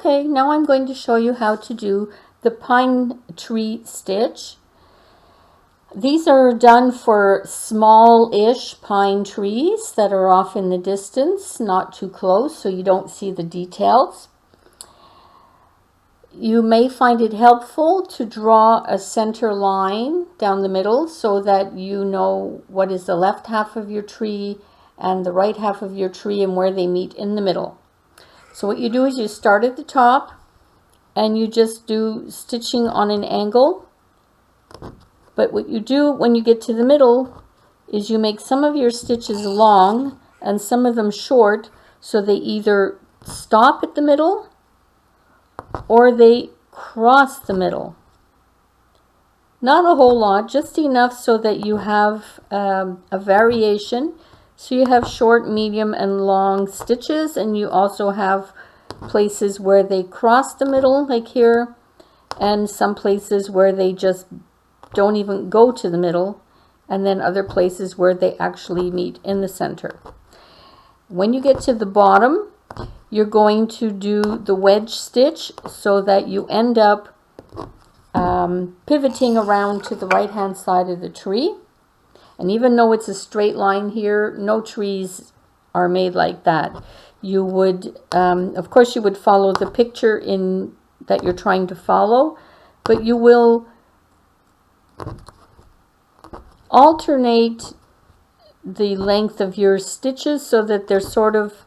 Okay, now I'm going to show you how to do the pine tree stitch. These are done for small-ish pine trees that are off in the distance, not too close, so you don't see the details. You may find it helpful to draw a center line down the middle so that you know what is the left half of your tree and the right half of your tree and where they meet in the middle. So what you do is you start at the top and you just do stitching on an angle. But what you do when you get to the middle is you make some of your stitches long and some of them short, so they either stop at the middle or they cross the middle. Not a whole lot, just enough so that you have a variation. So you have short, medium, and long stitches, and you also have places where they cross the middle, like here, and some places where they just don't even go to the middle, and then other places where they actually meet in the center. When you get to the bottom, you're going to do the wedge stitch so that you end up pivoting around to the right hand side of the tree. And even though it's a straight line here, no trees are made like that. You would, of course, you would follow the picture in that you're trying to follow, but you will alternate the length of your stitches so that they're sort of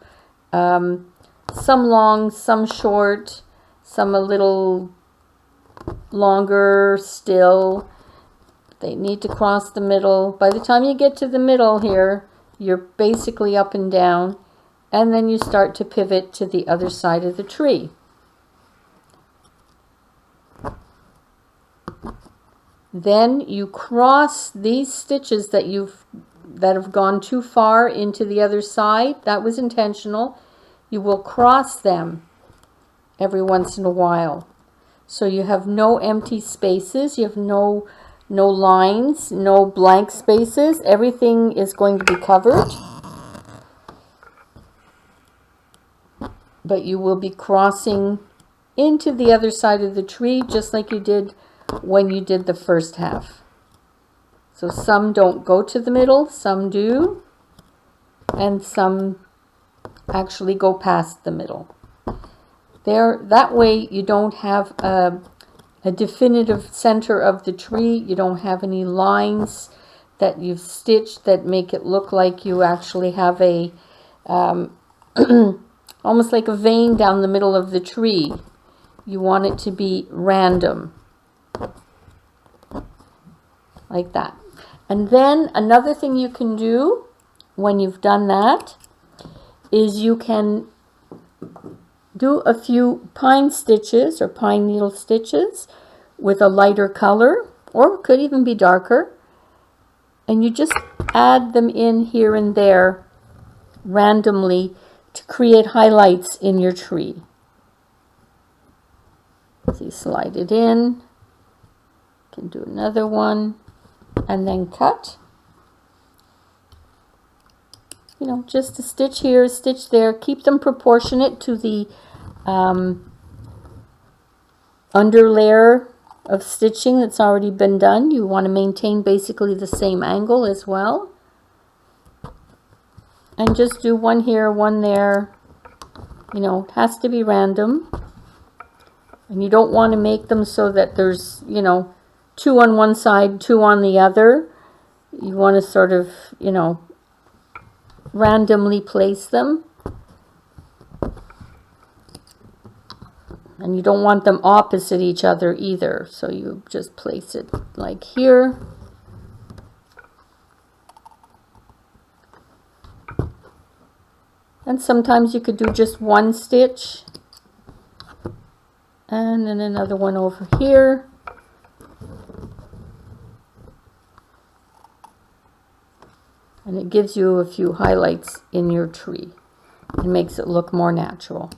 some long, some short, some a little longer still. They need to cross the middle. By the time you get to the middle here, you're basically up and down, and then you start to pivot to the other side of the tree. Then you cross these stitches that have gone too far into the other side. That was intentional. You will cross them every once in a while. So you have no empty spaces. You have no lines, no blank spaces. Everything is going to be covered. But you will be crossing into the other side of the tree just like you did when you did the first half. So some don't go to the middle, some do, and some actually go past the middle. That way you don't have a definitive center of the tree. You don't have any lines that you've stitched that make it look like you actually have a almost like a vein down the middle of the tree. You want it to be random, like that. And then another thing you can do when you've done that is you can do a few pine stitches or pine needle stitches with a lighter color, or it could even be darker, and you just add them in here and there randomly to create highlights in your tree. So you slide it in, you can do another one, and then cut. You know, just a stitch here, a stitch there. Keep them proportionate to the under layer of stitching that's already been done. You want to maintain basically the same angle as well. And just do one here, one there. You know, it has to be random. And you don't want to make them so that there's, you know, two on one side, two on the other. You want to sort of, you know, randomly place them. And you don't want them opposite each other either. So you just place it like here. And sometimes you could do just one stitch. And then another one over here. And it gives you a few highlights in your tree. It makes it look more natural.